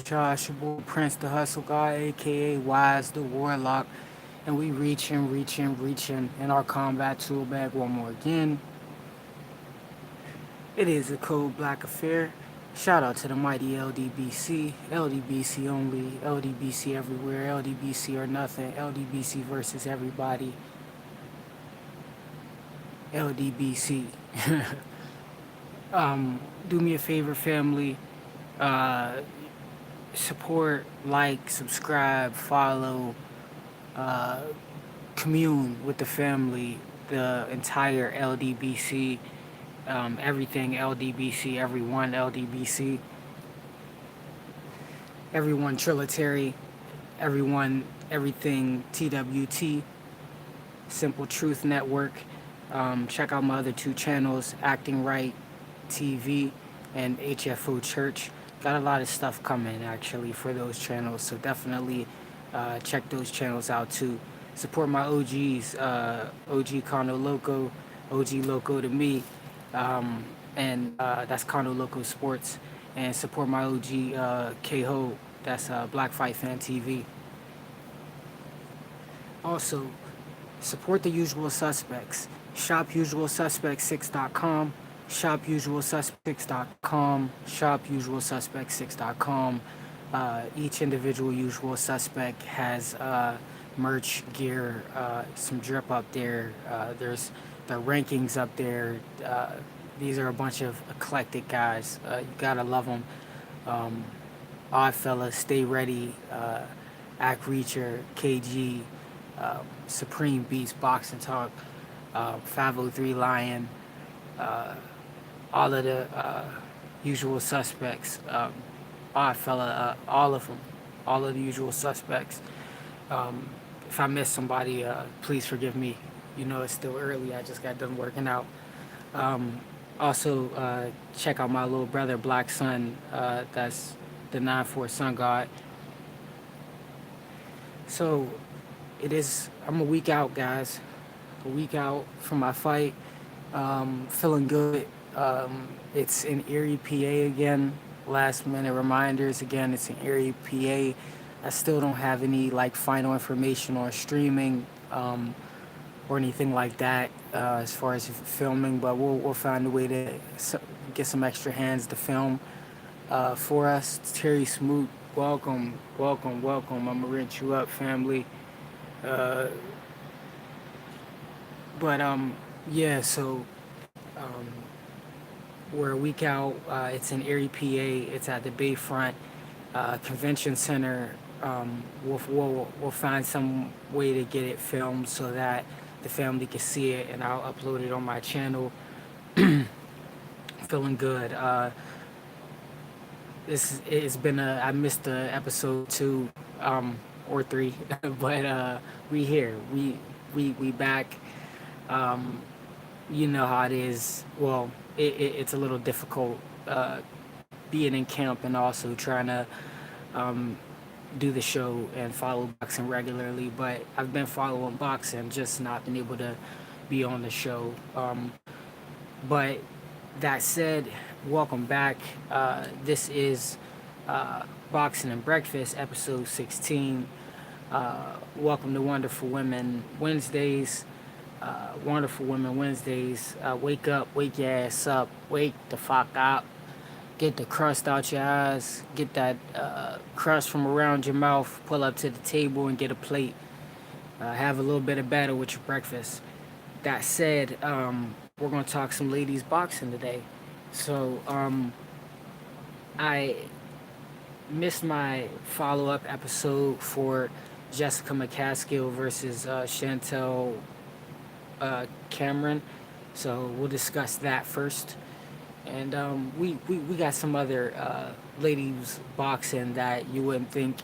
Josh, your boy Prince the Hustle God, aka Wise the Warlock, and we reaching in our combat tool bag one more again. It is a cold black affair. Shout out to the mighty LDBC, LDBC only, LDBC everywhere, LDBC or nothing, LDBC versus everybody, LDBC. Do me a favor, family. Uh, Support, like, subscribe, follow, uh, commune with the family, the entire LDBC, everything LDBC, everyone LDBC, everyone Trilitary, everyone, everything TWT, Simple Truth Network. Check out my other two channels, Acting Right TV and HFO Church. Got a lot of stuff coming actually for those channels, so definitely check those channels out too. Support my OGs, OG Condo Loco, OG Loco to me, and that's Condo Loco Sports. And support my OG K-Ho, that's Black Fight Fan TV. Also, support the usual suspects. ShopUsualSuspect6.com, ShopUsualSuspect6.com, ShopUsualSuspect6.com. Each individual usual suspect has merch, gear, some drip up there. There's the rankings up there. These are a bunch of eclectic guys. You gotta love them. Um, Oddfella, Stay Ready, Act Reacher, KG, Supreme Beast, Boxing Talk, 503 Lion, uh, all of the usual suspects, Oddfella, all of them, all of the usual suspects. Um, if I missed somebody, please forgive me. You know, it's still early. I just got done working out. Um, Also, check out my little brother, Black Sun. That's the 9-4 Sun God. So, I'm a week out, guys. A week out from my fight. Feeling good. It's in Erie, PA again. Last minute reminders again. It's in Erie, PA. I still don't have any like final information on streaming or anything like that as far as filming, but we'll find a way to get some extra hands to film for us. Terry Smoot, welcome, welcome, welcome. I'm gonna rent you up, family. Uh, but yeah, so um, we're a week out. It's in Erie, PA. It's at the Bayfront Convention Center. We'll find some way to get it filmed so that the family can see it, and I'll upload it on my channel. Feeling good. This it's been I missed the episode 2 or 3, but we here. We back. Um, you know how it is. Well, it's a little difficult being in camp and also trying to um, do the show and follow boxing regularly. But I've been following boxing, just not been able to be on the show. But that said, welcome back. This is Boxing and Breakfast, episode 16. Welcome to Wonderful Women Wednesdays. Wonderful Women Wednesdays. Wake up, wake your ass up, wake the fuck up. Get the crust out your eyes. Get that crust from around your mouth. Pull up to the table and get a plate. Have a little bit of batter with your breakfast. That said, we're going to talk some ladies boxing today. So, I missed my follow-up episode for Jessica McCaskill versus Chantel Cameron. So we'll discuss that first. And we got some other ladies boxing that you wouldn't think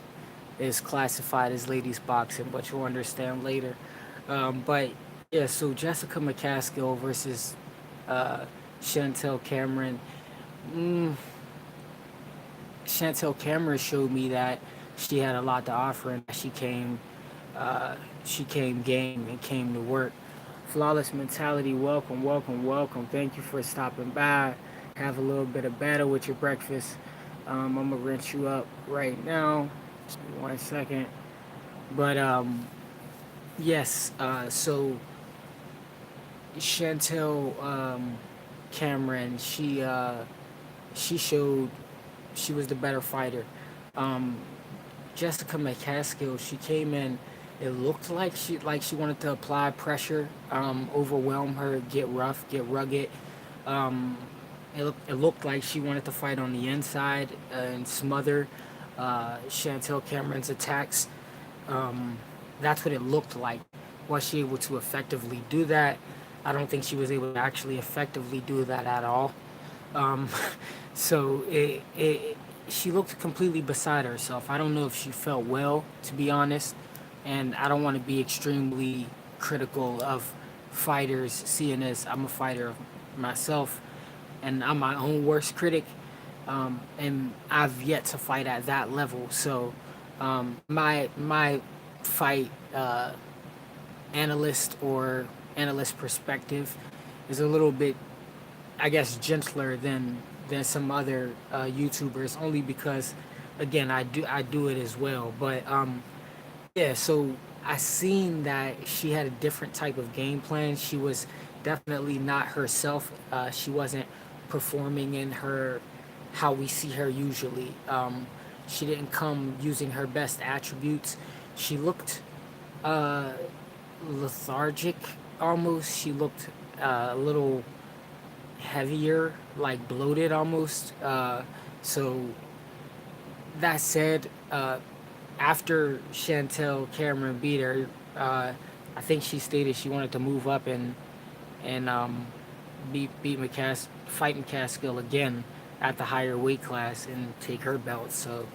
is classified as ladies boxing, but you'll understand later. But yeah, so Jessica McCaskill versus uh, Chantel Cameron. Mm, Chantel Cameron showed me that she had a lot to offer and that she came game and came to work. Flawless mentality, welcome, welcome, welcome. Thank you for stopping by. Have a little bit of batter with your breakfast. I'm gonna rinse you up right now. Just give me 1 second. But yes. So Chantel Cameron, she showed she was the better fighter. Um, Jessica McCaskill, she came in. It looked like she wanted to apply pressure, overwhelm her, get rough, get rugged. Um, it looked like she wanted to fight on the inside and smother Chantel Cameron's attacks. Um, that's what it looked like. Was she able to effectively do that? I don't think she was able to actually effectively do that at all. Um, so she looked completely beside herself. I don't know if she felt well, to be honest, and I don't want to be extremely critical of fighters seeing this. I'm a fighter myself, and I'm my own worst critic, and I've yet to fight at that level. So my fight analyst or analyst perspective is a little bit, I guess, gentler than some other YouTubers, only because, again, I do it as well. But yeah, so I seen that she had a different type of game plan. She was definitely not herself. She wasn't performing in her how we see her usually. She didn't come using her best attributes. She looked uh, lethargic almost. She looked a little heavier, like bloated almost. So that said, after Chantel Cameron beat her, I think she stated she wanted to move up and beat fight McCaskill again at the higher weight class and take her belt. So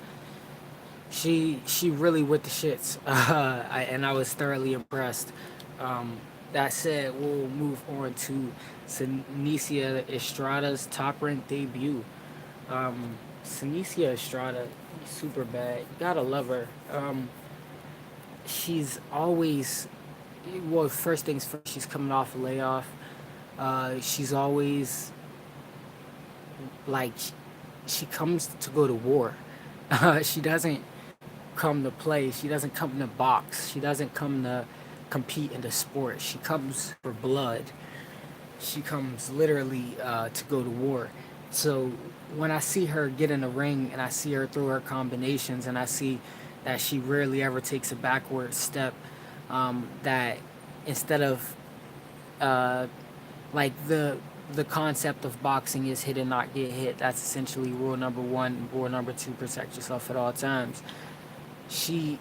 she really with the shits, and I was thoroughly impressed. That said, we'll move on to Sinicia Estrada's top ranked debut. Sinicia Estrada, super bad. You gotta love her. She's always, well, first things first, she's coming off a layoff. She's always like, she comes to go to war. She doesn't come to play. She doesn't come to box. She doesn't come to compete in the sport. She comes for blood. She comes literally to go to war. So when I see her get in the ring and I see her throw her combinations and I see that she rarely ever takes a backward step, that instead of uh, like the concept of boxing is hit and not get hit. That's essentially rule number one. Rule number two: protect yourself at all times. She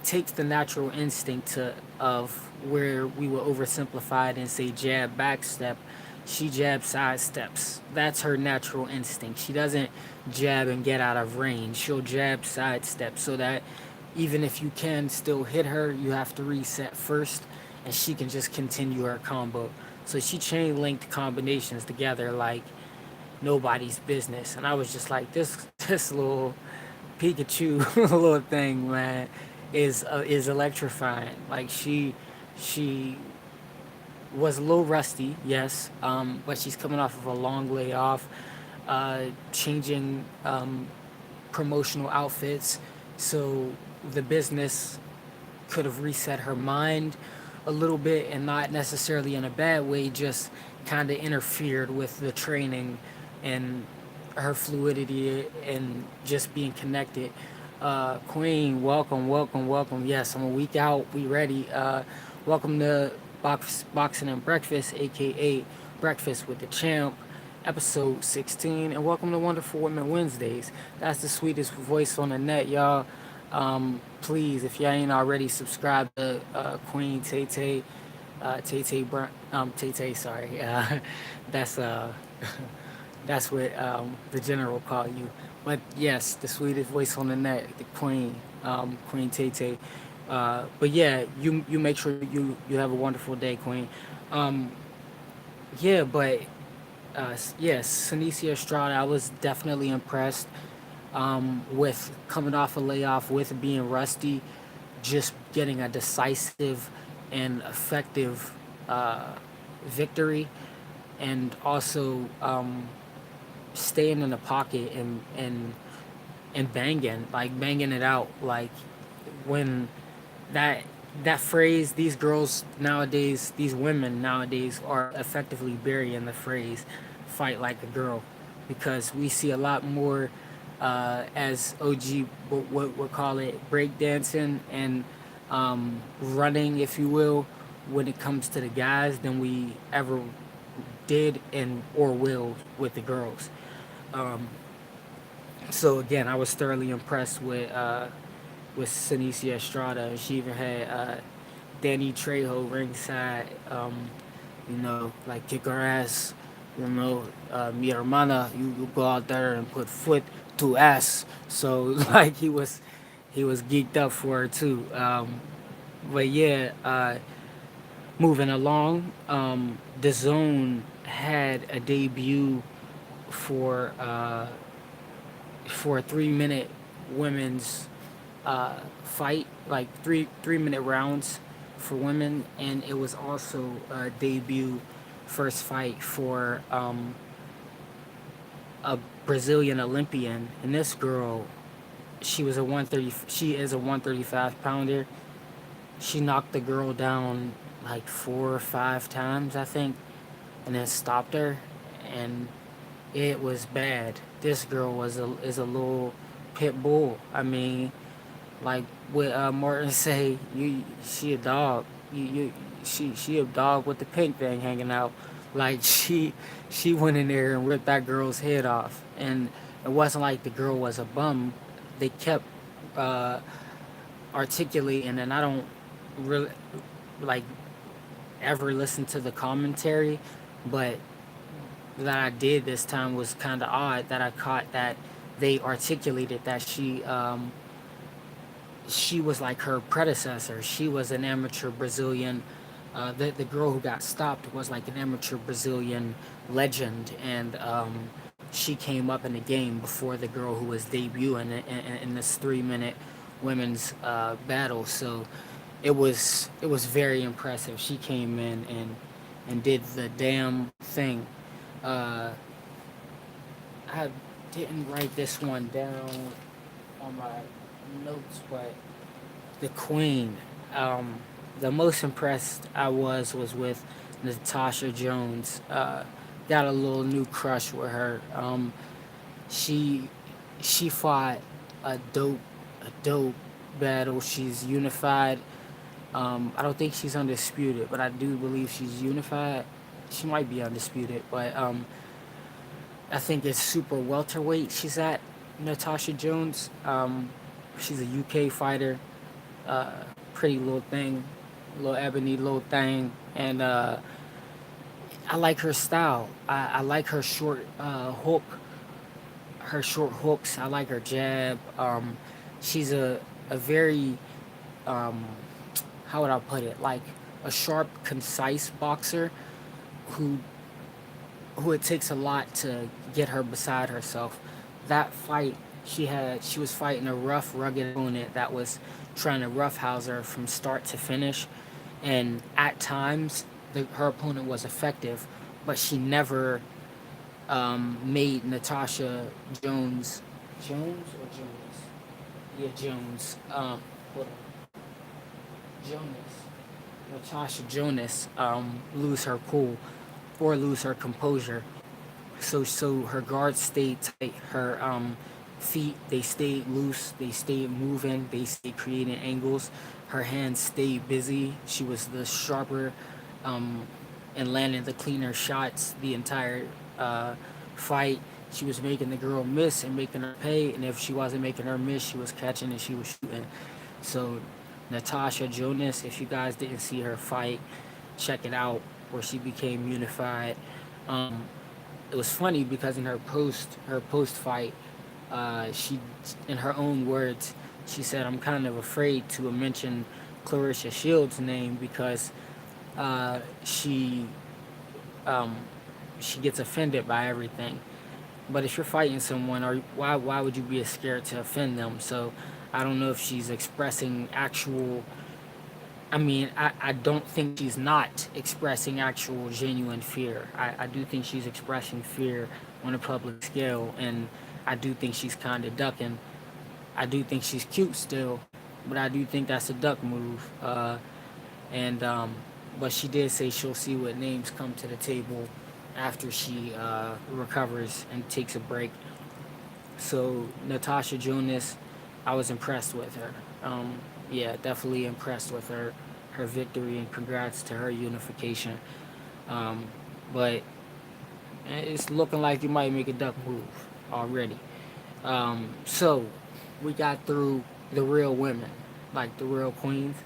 takes the natural instinct of where we will oversimplify it and say jab backstep. She jab side steps. That's her natural instinct. She doesn't jab and get out of range. She'll jab side step so that even if you can still hit her, you have to reset first and she can just continue her combo. So she chain linked combinations together like nobody's business. And I was just like, this little Pikachu little thing, man, is electrifying. Like she was a little rusty, yes, but she's coming off of a long layoff, changing promotional outfits, so the business could have reset her mind a little bit, and not necessarily in a bad way, just kind of interfered with the training and her fluidity and just being connected. Queen, welcome, welcome, welcome. Yes, I'm a week out. We ready. Welcome to Boxing and Breakfast, aka Breakfast with the Champ, episode 16, and welcome to Wonderful Women Wednesdays. That's the sweetest voice on the net, y'all. Please, if y'all ain't already, subscribe to Queen Tay Tay, Tay Tay. Sorry, that's that's what the general call you. But yes, the sweetest voice on the net, the Queen, Queen Tay Tay. But yeah, you make sure you have a wonderful day, Queen. Um, yeah, but yes, Sinicia Estrada, I was definitely impressed with coming off a layoff, with being rusty, just getting a decisive and effective victory, and also staying in the pocket and banging it out. Like when that that phrase, these girls nowadays, these women nowadays are effectively burying the phrase "fight like a girl," because we see a lot more, as OG would call it, breakdancing and running, if you will, when it comes to the guys than we ever did and or will with the girls. Um, so again, I was thoroughly impressed with Sinicia Estrada. She even had Danny Trejo ringside. Like kick her ass. Mi hermana, you go out there and put foot to ass. So like he was geeked up for her too. But yeah, moving along, the Zone had a debut for uh, for a 3 minute women's fight, like three minute rounds for women, and it was also a debut first fight for a Brazilian Olympian. And this girl, she is a 135 pounder. She knocked the girl down like 4 or 5 times, I think, and then stopped her, and it was bad. This girl is a little pit bull. I mean, like what Martin say, she a dog. She a dog with the pink thing hanging out. Like she went in there and ripped that girl's head off, and it wasn't like the girl was a bum. They kept uh, articulating, and I don't really like ever listen to the commentary, but that I did this time was kind of odd that I caught that they articulated that she was like her predecessor. She was an amateur Brazilian. The girl who got stopped was like an amateur Brazilian legend, and she came up in the game before the girl who was debuting in this 3 minute women's battle. So it was very impressive. She came in and did the damn thing. Uh, I didn't write this one down on my notes, but the Queen. Um, the most impressed I was with Natasha Jones. Got a little new crush with her. She she fought a dope battle. She's unified. I don't think she's undisputed, but I do believe she's unified. She might be undisputed, but I think it's super welterweight. She's at Natasha Jones. She's a UK fighter, uh, pretty little thing, little ebony little thing, and I like her style. I like her short hooks. I like her jab. She's a very um, how would I put it? Like a sharp, concise boxer who who it takes a lot to get her beside herself. That fight she was fighting a rough, rugged opponent that was trying to roughhouse her from start to finish, and at times her opponent was effective, but she never made Natasha Jones or Jones, yeah Jones, hold on, Jonas, Natasha Jonas lose her cool or lose her composure. So her guards stayed tight. Her feet, they stayed loose. They stayed moving. They stayed creating angles. Her hands stayed busy. She was the sharper um, and landing the cleaner shots the entire fight. She was making the girl miss and making her pay. And if she wasn't making her miss, she was catching and she was shooting. So Natasha Jonas, if you guys didn't see her fight, check it out where she became unified. Um, it was funny because in her post fight, she, in her own words, she said, "I'm kind of afraid to mention Clarissa Shields' name because uh, she um, she gets offended by everything. But if you're fighting someone, or why would you be scared to offend them?" So I don't know if she's expressing actual. I mean, I don't think she's not expressing actual genuine fear. I do think she's expressing fear on a public scale, and I do think she's kind of ducking. I do think she's cute still, but I do think that's a duck move. And But she did say she'll see what names come to the table after she recovers and takes a break. So Natasha Jonas, I was impressed with her. Yeah, definitely impressed with her victory, and congrats to her unification. Um, but it's looking like you might make a duck move already. So we got through the real women, like the real queens.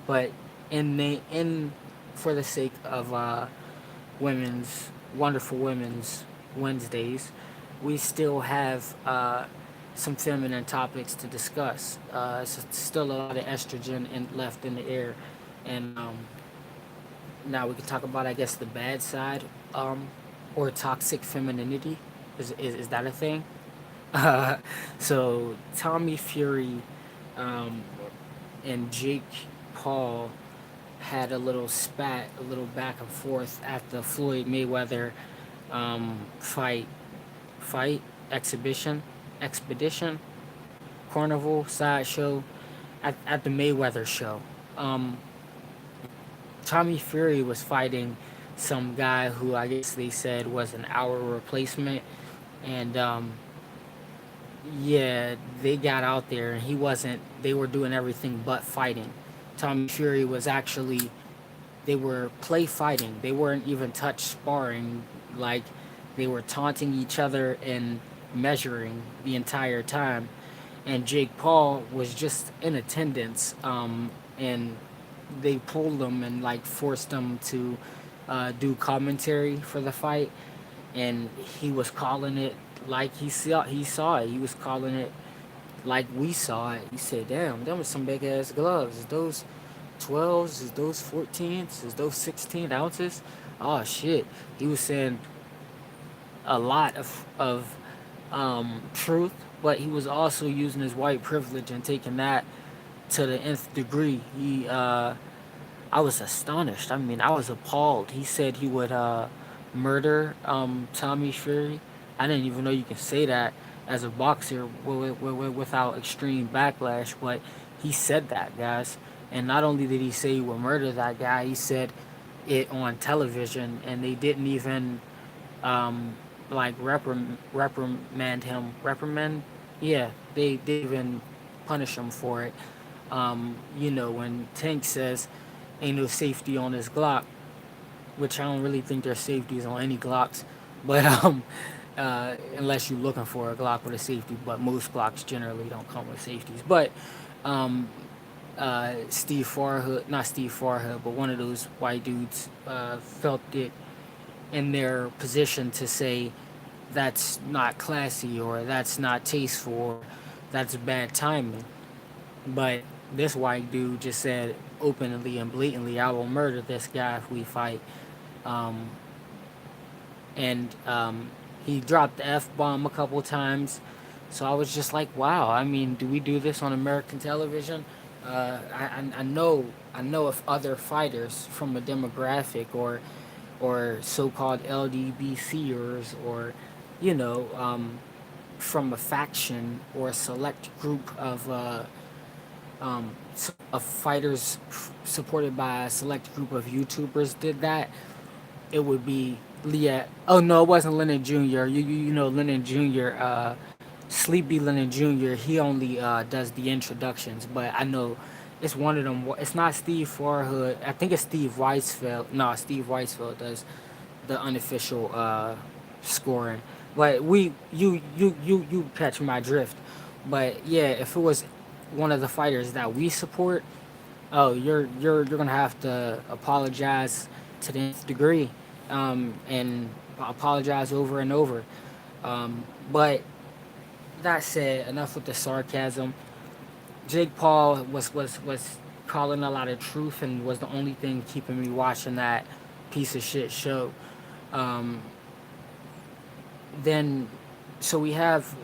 But in for the sake of women's wonderful women's Wednesdays, we still have some feminine topics to discuss. Still a lot of estrogen left in the air, and now we can talk about, I guess, the bad side, or toxic femininity. Is that a thing? Uh, so Tommy Fury um, and Jake Paul had a little spat, a little back and forth at the Floyd Mayweather fight, exhibition, expedition, carnival, sideshow at the Mayweather show. Um, Tommy Fury was fighting some guy who I guess they said was an hour replacement, and yeah, they got out there and he wasn't. They were doing everything but fighting. Tommy Fury was actually. They were play fighting. They weren't even touch sparring. Like they were taunting each other and measuring the entire time. And Jake Paul was just in attendance. And they pulled him and like forced him to do commentary for the fight, and he was calling it like he saw it. He was calling it like we saw it. He said, "Damn, them are some big ass gloves. Is those 12s? Is those 14s? Is those 16 ounces?" Oh shit. He was saying a lot of truth, but he was also using his white privilege and taking that to the nth degree. I was astonished. I mean, I was appalled. He said he would murder Tommy Fury. I didn't even know you can say that as a boxer without extreme backlash, but he said that, guys. And not only did he say he would murder that guy, he said it on television, and they didn't even um, like reprimand him. Reprimand? Yeah, they didn't even punish him for it. When Tank says ain't no safety on this Glock, which I don't really think there's safeties on any Glocks, but unless you're looking for a Glock with a safety, but most Glocks generally don't come with safeties. But um, Steve Farhood, not Steve Farhood, but one of those white dudes felt it in their position to say that's not classy, or that's not tasteful, or that's bad timing. But this white dude just said openly and blatantly, "I will murder this guy if we fight." Um, and he dropped the F bomb a couple times. So I was just like, wow. I mean, do we do this on American television? I know if other fighters from a demographic, or so-called LDBCers, or you know um, from a faction or a select group of fighters supported by a select group of YouTubers did that, it would be Leah. Oh no, it wasn't Lennon Jr. You know Lennon Jr. Sleepy Lennon Jr. He only does the introductions, but I know it's one of them. It's not Steve Farhood. I think it's Steve Weisfeld. No, Steve Weisfeld does the unofficial scoring. But you catch my drift. But yeah, if it was one of the fighters that we support, oh, you're gonna have to apologize to the nth degree, and apologize over and over. But that said, enough with the sarcasm. Jake Paul was calling a lot of truth, and was the only thing keeping me watching that piece of shit show. Um, then, so we have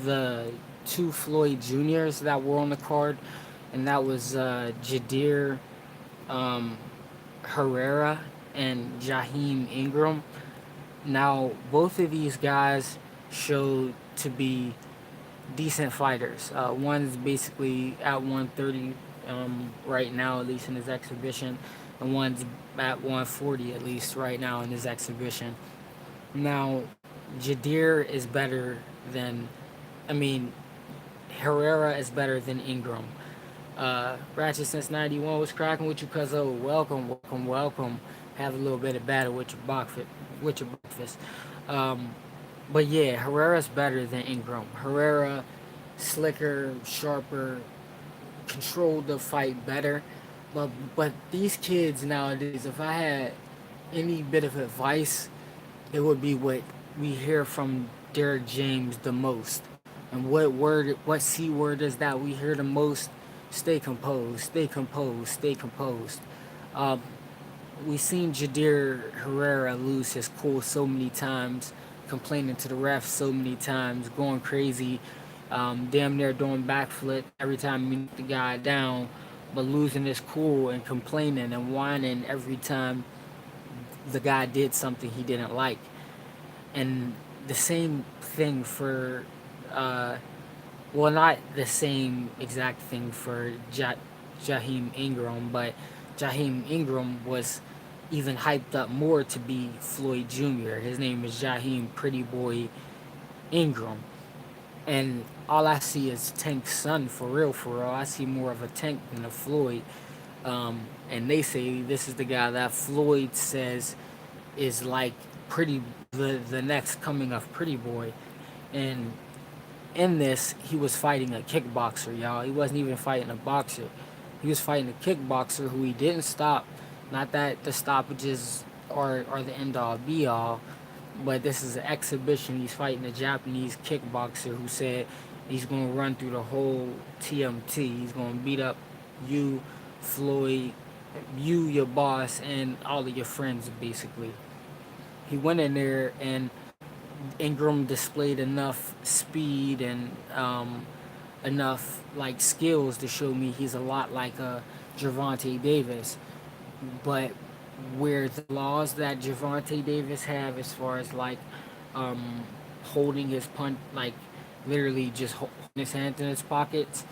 the two Floyd Juniors that were on the card, and that was Jadir um, Herrera and Jaheim Ingram. Now, both of these guys showed to be decent fighters. One's basically at 130 right now, at least in his exhibition, and one's at 140 at least right now in his exhibition. Now, Jadir is better than, I mean, Herrera is better than Ingram. Ratchet since 91 was cracking with you, cuz welcome, welcome, welcome. Have a little bit of battle with your breakfast. Um, but yeah, Herrera's better than Ingram. Herrera, slicker, sharper, controlled the fight better. But these kids nowadays, if I had any bit of advice, it would be what we hear from Derek James the most. And what C word is that we hear the most? Stay composed, stay composed, stay composed. Um, we seen Jadir Herrera lose his cool so many times, complaining to the refs so many times, going crazy, damn near doing backflip every time you knock the guy down, but losing his cool and complaining and whining every time the guy did something he didn't like. And the same thing for, uh, well, not the same exact thing for Jaheim Ingram, but Jaheim Ingram was even hyped up more to be Floyd Jr. His name is Jaheim Pretty Boy Ingram. And all I see is Tank's son, for real, for real. I see more of a Tank than a Floyd. And they say this is the guy that Floyd says is like the next coming of Pretty Boy. And in this, he was fighting a kickboxer, y'all. He wasn't even fighting a boxer. He was fighting a kickboxer who he didn't stop. Not that the stoppages are the end all be all, but this is an exhibition. He's fighting a Japanese kickboxer who said he's going to run through the whole TMT. He's going to beat up you, Floyd, you, your boss, and all of your friends, basically. He went in there, and Ingram displayed enough speed and enough like skills to show me he's a lot like a Gervonta Davis. But where the laws that Gervonta Davis have, as far as like um, holding his punch, like literally just holding his hands in his pockets,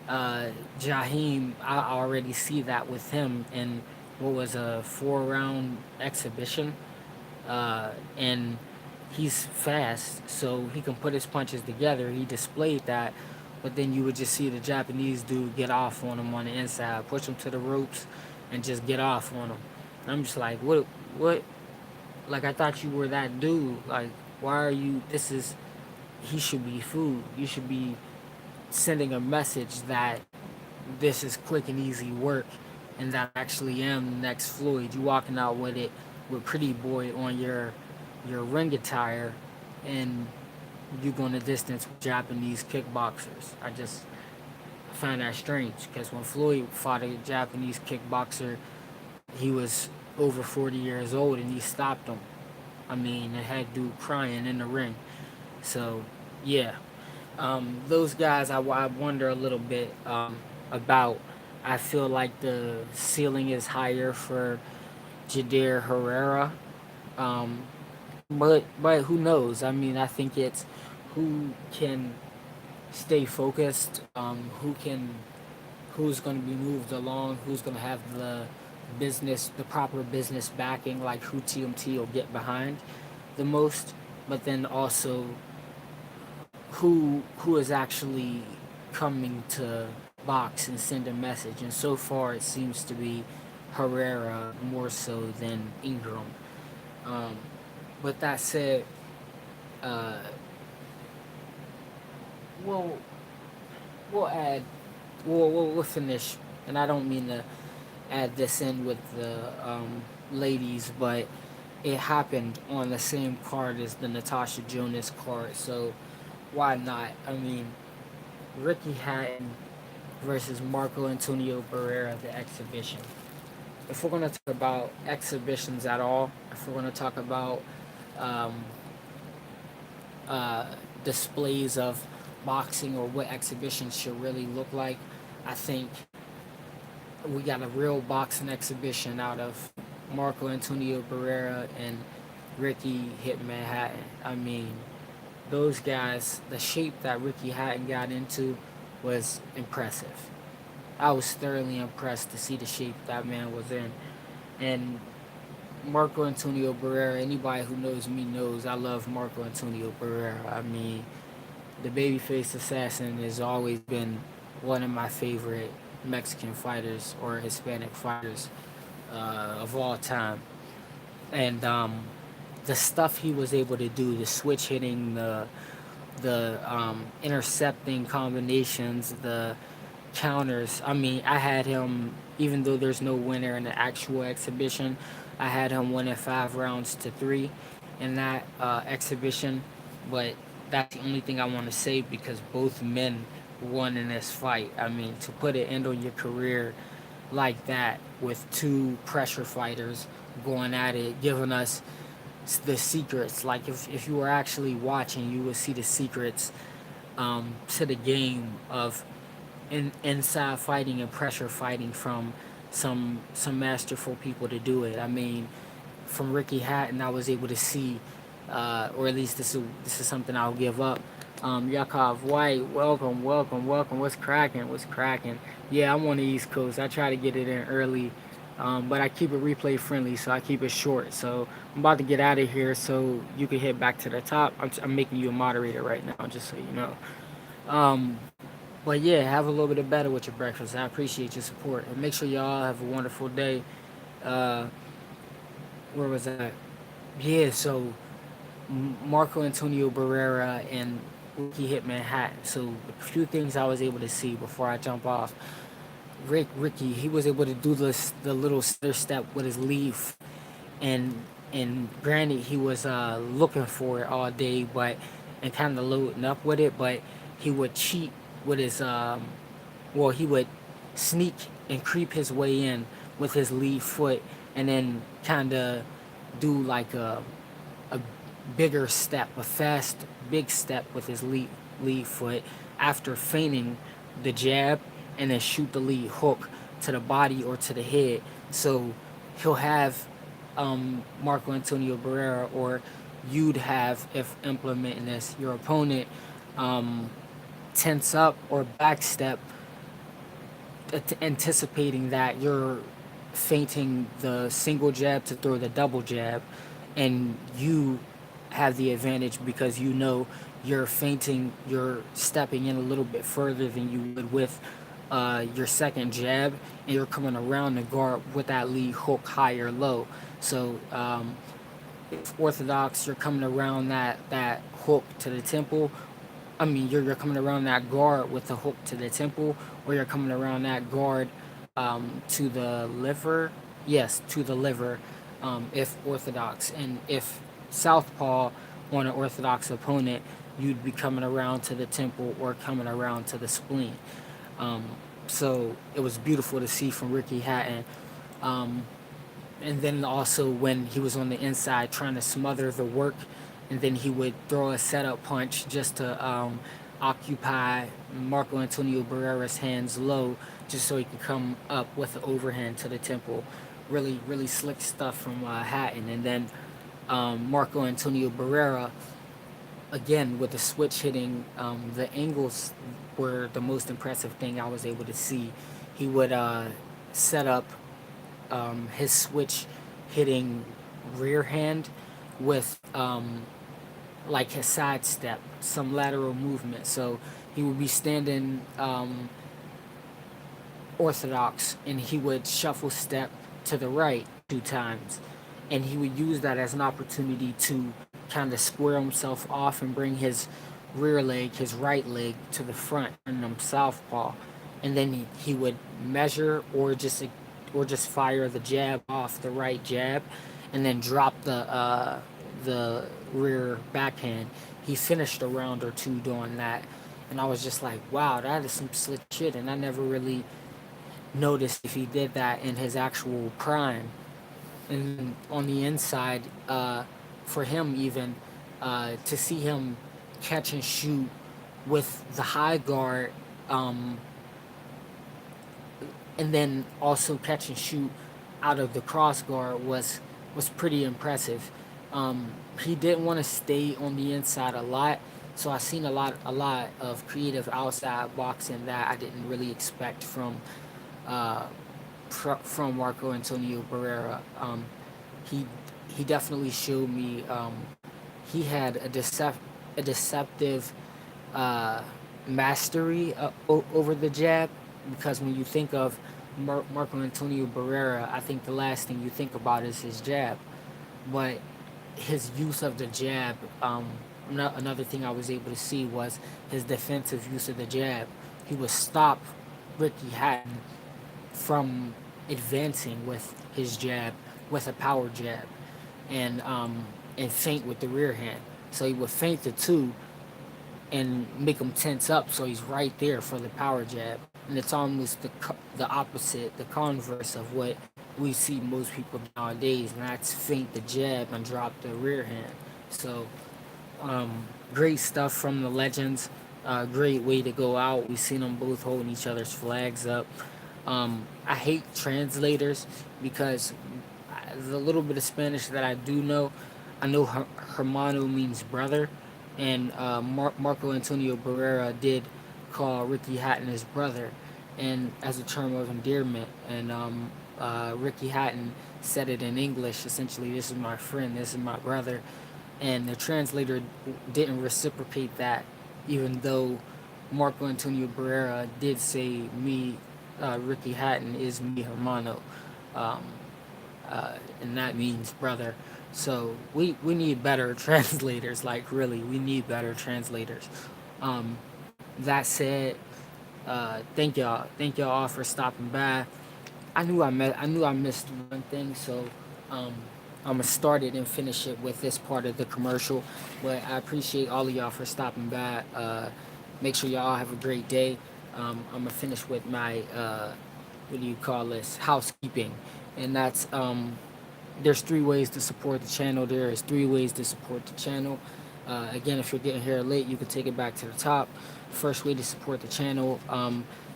uh, Jaheim, I already see that with him in what was a 4 round exhibition, and he's fast, so he can put his punches together. He displayed that, but then you would just see the Japanese dude get off on him on the inside, push him to the ropes, and just get off on him. And I'm just like, what? Like, I thought you were that dude. Like, why are you? This is. He should be food. You should be sending a message that this is quick and easy work, and that I actually am the next Floyd. You walking out with it with Pretty Boy on your ring attire, and you going the distance with Japanese kickboxers. I just find that strange because when Floyd fought a Japanese kickboxer, he was over 40 years old and he stopped him. I mean, it had dude crying in the ring. So, yeah, those guys I wonder a little bit about. I feel like the ceiling is higher for Jadir Herrera. Um, but who knows? I mean, I think it's who can stay focused, who's going to be moved along, who's going to have the proper business backing, like who TMT will get behind the most, but then also who is actually coming to box and send a message. And so far, it seems to be Herrera more so than Ingram. Um, but that said, uh, we'll we'll add we'll finish, and I don't mean to add this in with the ladies, but it happened on the same card as the Natasha Jonas card, so why not? I mean, Ricky Hatton versus Marco Antonio Barrera, the exhibition. If we're going to talk about exhibitions at all, if we're going to talk about um, uh, displays of boxing or what exhibitions should really look like, I think we got a real boxing exhibition out of Marco Antonio Barrera and Ricky hit Manhattan. I mean, those guys, the shape that Ricky Hatton got into was impressive. I was thoroughly impressed to see the shape that man was in. And Marco Antonio Barrera, anybody who knows me knows I love Marco Antonio Barrera. I mean, the babyface assassin has always been one of my favorite Mexican fighters or Hispanic fighters of all time. And the stuff he was able to do, the switch hitting, the intercepting combinations, the counters. I mean, I had him, even though there's no winner in the actual exhibition, I had him winning 5 rounds to 3 in that exhibition. But that's the only thing I want to say because both men won in this fight. I mean, to put an end on your career like that with two pressure fighters going at it, giving us the secrets. Like if you were actually watching, you would see the secrets to the game of inside fighting and pressure fighting from some masterful people to do it. I mean, from Ricky Hatton, I was able to see, or at least this is something I'll give up. Yakov White, welcome, welcome, welcome. What's cracking? What's cracking? Yeah, I'm on the East Coast. I try to get it in early, but I keep it replay friendly, so I keep it short. So I'm about to get out of here, so you can head back to the top. I'm making you a moderator right now, just so you know. Um, but yeah, have a little bit of better with your breakfast. I appreciate your support, and make sure y'all have a wonderful day. Uh, where was that? Yeah, so Marco Antonio Barrera and Ricky hit Manhattan. So a few things I was able to see before I jump off. Ricky, he was able to do this the little stutter step with his leaf, and granted he was looking for it all day, but and kind of loading up with it, but he would cheat with his well, he would sneak and creep his way in with his lead foot, and then kind of do like a bigger step, a fast big step with his lead foot after feigning the jab, and then shoot the lead hook to the body or to the head. So he'll have Marco Antonio Barrera, or you'd have, if implementing this, your opponent um, tense up or backstep, anticipating that you're feinting the single jab to throw the double jab, and you have the advantage because you know you're feinting, you're stepping in a little bit further than you would with your second jab, and you're coming around the guard with that lead hook high or low. So if orthodox, you're coming around that hook to the temple. I mean, you're coming around that guard with the hook to the temple, or you're coming around that guard to the liver. Yes, to the liver. If orthodox, and if southpaw on an orthodox opponent, you'd be coming around to the temple or coming around to the spleen. Um, so it was beautiful to see from Ricky Hatton. Um, and then also when he was on the inside trying to smother the work, and then he would throw a setup punch just to occupy Marco Antonio Barrera's hands low, just so he could come up with the overhand to the temple. Really, really slick stuff from Hatton. And then Marco Antonio Barrera, again with the switch hitting, the angles were the most impressive thing I was able to see. He would set up his switch hitting rear hand with like his sidestep, some lateral movement. So he would be standing orthodox, and he would shuffle step to the right 2 times, and he would use that as an opportunity to kind of square himself off and bring his rear leg, his right leg, to the front and them southpaw, and then he would measure or just fire the jab off, the right jab, and then drop the rear backhand. He finished a round or two doing that, and I was just like, wow, that is some slick shit, and I never really noticed if he did that in his actual prime. And on the inside, for him even, to see him catch and shoot with the high guard, um, and then also catch and shoot out of the cross guard was pretty impressive. He didn't want to stay on the inside a lot, so I seen a lot of creative outside boxing that I didn't really expect uh, from Marco Antonio Barrera. He he definitely showed me he had a deceptive uh, mastery over the jab, because when you think of Marco Antonio Barrera, I think the last thing you think about is his jab, but his use of the jab. Another thing I was able to see was his defensive use of the jab. He would stop Ricky Hatton from advancing with his jab, with a power jab, and feint with the rear hand. So he would feint the two and make him tense up, so he's right there for the power jab. And it's almost the opposite, the converse of what we see most people nowadays, and that's feint the jab and drop the rear hand. So great stuff from the legends. Great way to go out. We've seen them both holding each other's flags up. I hate translators because the little bit of Spanish that I do know, I know hermano means brother, and Marco Antonio Barrera did call Ricky Hatton his brother, and as a term of endearment. And Ricky Hatton said it in English, essentially, "This is my friend, this is my brother," and the translator didn't reciprocate that, even though Marco Antonio Barrera did say me, Ricky Hatton is mi hermano, um, and that means brother. So we need better translators. Like, really, we need better translators. Um, that said, thank y'all all for stopping by. I knew I missed one thing, so um, I'm gonna start it and finish it with this part of the commercial. But I appreciate all of y'all for stopping by. Make sure y'all have a great day. I'm gonna finish with my what do you call this, housekeeping, and that's there's three ways to support the channel. There is three ways to support the channel. Again, if you're getting here late, you can take it back to the top. First way to support the channel,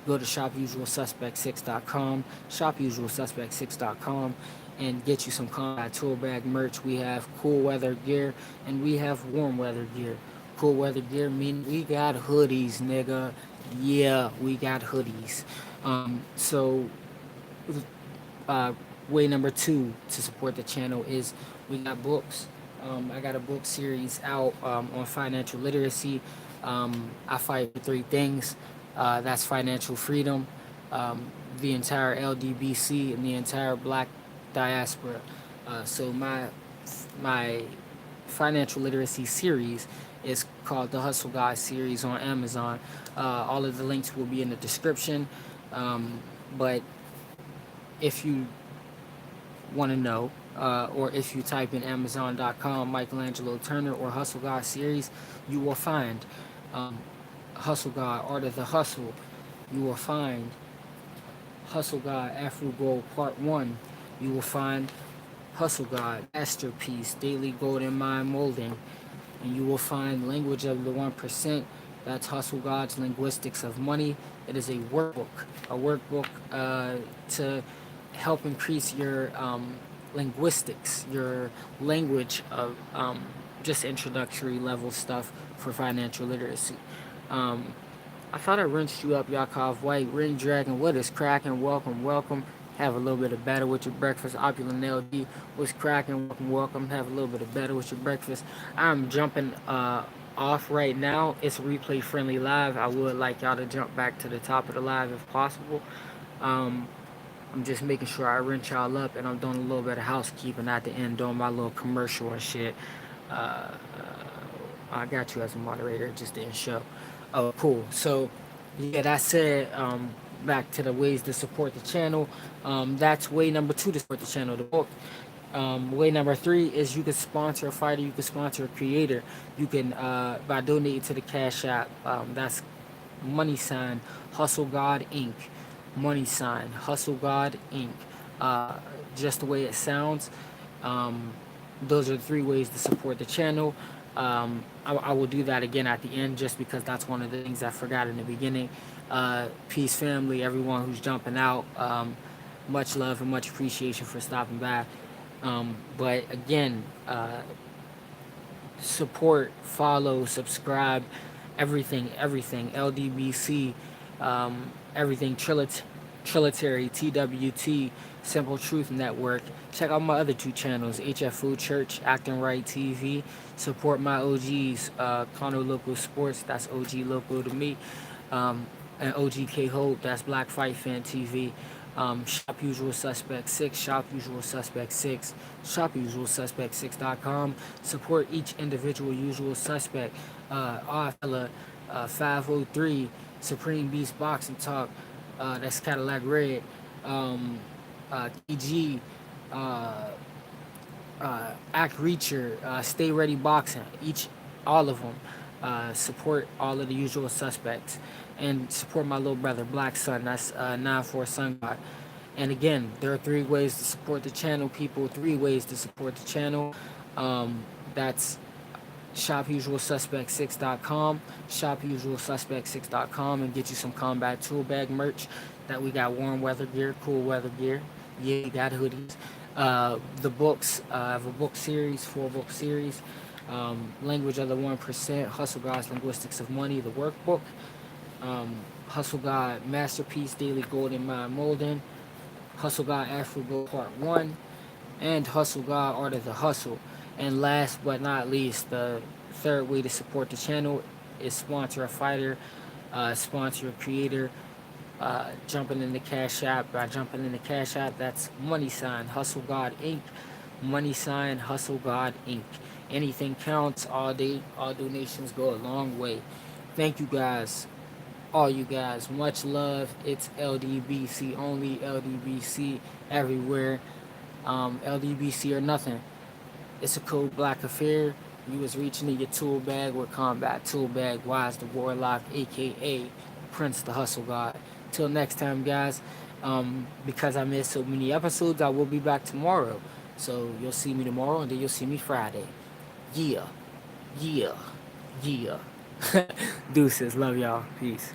go to shopusualsuspect6.com, shopusualsuspect6.com, and get you some combat tool bag merch. We have cool weather gear and we have warm weather gear. Cool weather gear meaning we got hoodies, nigga. Yeah, we got hoodies. So uh, way number two to support the channel is we got books. I got a book series out on financial literacy. I fight for three things. That's financial freedom, the entire LDBC, and the entire Black diaspora. So my financial literacy series is called the Hustle God series on Amazon. All of the links will be in the description. But if you want to know, or if you type in Amazon.com Michelangelo Turner or Hustle God series, you will find um, Hustle God Art of the Hustle. You will find Hustle God Afro Gold Part 1. You will find Hustle God Masterpiece Daily Golden Mind Molding. And you will find Language of the 1%. That's Hustle God's Linguistics of Money. It is a workbook to help increase your linguistics, your language of just introductory level stuff for financial literacy. Um, I thought I rinsed you up, Yakov White, Ring Dragon. What is cracking? Welcome, welcome. Have a little bit of better with your breakfast. Opulent LD, what's cracking? Welcome, welcome. Have a little bit of better with your breakfast. I'm jumping off right now. It's a replay friendly live. I would like y'all to jump back to the top of the live if possible. Um, I'm just making sure I rinse y'all up, and I'm doing a little bit of housekeeping at the end, doing my little commercial and shit. Uh, I got you as a moderator, it just didn't show. Oh, cool. So, yeah, that said, back to the ways to support the channel. That's way number two to support the channel, the book. Way number three is you can sponsor a fighter, you can sponsor a creator. You can, by donating to the Cash App, that's money sign, Hustle God Inc. Money sign, Hustle God Inc. Uh, just the way it sounds. Um, those are the three ways to support the channel. I will do that again at the end just because that's one of the things I forgot in the beginning. Peace, family, everyone who's jumping out. Much love and much appreciation for stopping by. But again, support, follow, subscribe, everything. LDBC, everything Trilitary, TWT, Simple Truth Network. Check out my other two channels, HF Food Church, Acting Right TV. Support my OGs, Condo Local Sports, that's OG Local to me. And OGK Hope, that's Black Fight Fan TV. Shop Usual Suspect 6, Shop Usual Suspect 6, ShopUsualSuspect6.com. Support each individual usual suspect. Our fella, 503, Supreme Beast Boxing Talk, that's Cadillac Red, TG, uh, Act Reacher, Stay Ready Boxing, all of them. Support all of the usual suspects, and support my little brother Black Sun. That's 9-4 Sun God. And again, there are three ways to support the channel, people. Three ways to support the channel. That's shopusualsuspect6.com, shopusualsuspect6.com, and get you some combat tool bag merch. That we got warm weather gear, cool weather gear. Yeah, you got hoodies. The books, I have a book series, 4-book series. Language of the 1%, Hustle God's Linguistics of Money, the workbook. Hustle God Masterpiece, Daily Golden Mind Molding. Hustle God Afro Go Part 1. And Hustle God Art of the Hustle. And last but not least, the third way to support the channel is sponsor a fighter, sponsor a creator, jumping in the Cash App. By jumping in the Cash App, that's money sign Hustle God Inc. Money sign Hustle God Inc. Anything counts all day. All donations go a long way. Thank you guys, all you guys. Much love. It's LDBC only. LDBC everywhere. LDBC or nothing. It's a cold black affair. You was reaching in your tool bag with combat tool bag. Wise the Warlock, aka Prince the Hustle God. Till next time, guys. Because I missed so many episodes, I will be back tomorrow. So you'll see me tomorrow, and then you'll see me Friday. Yeah, yeah, yeah. Deuces, love y'all. Peace.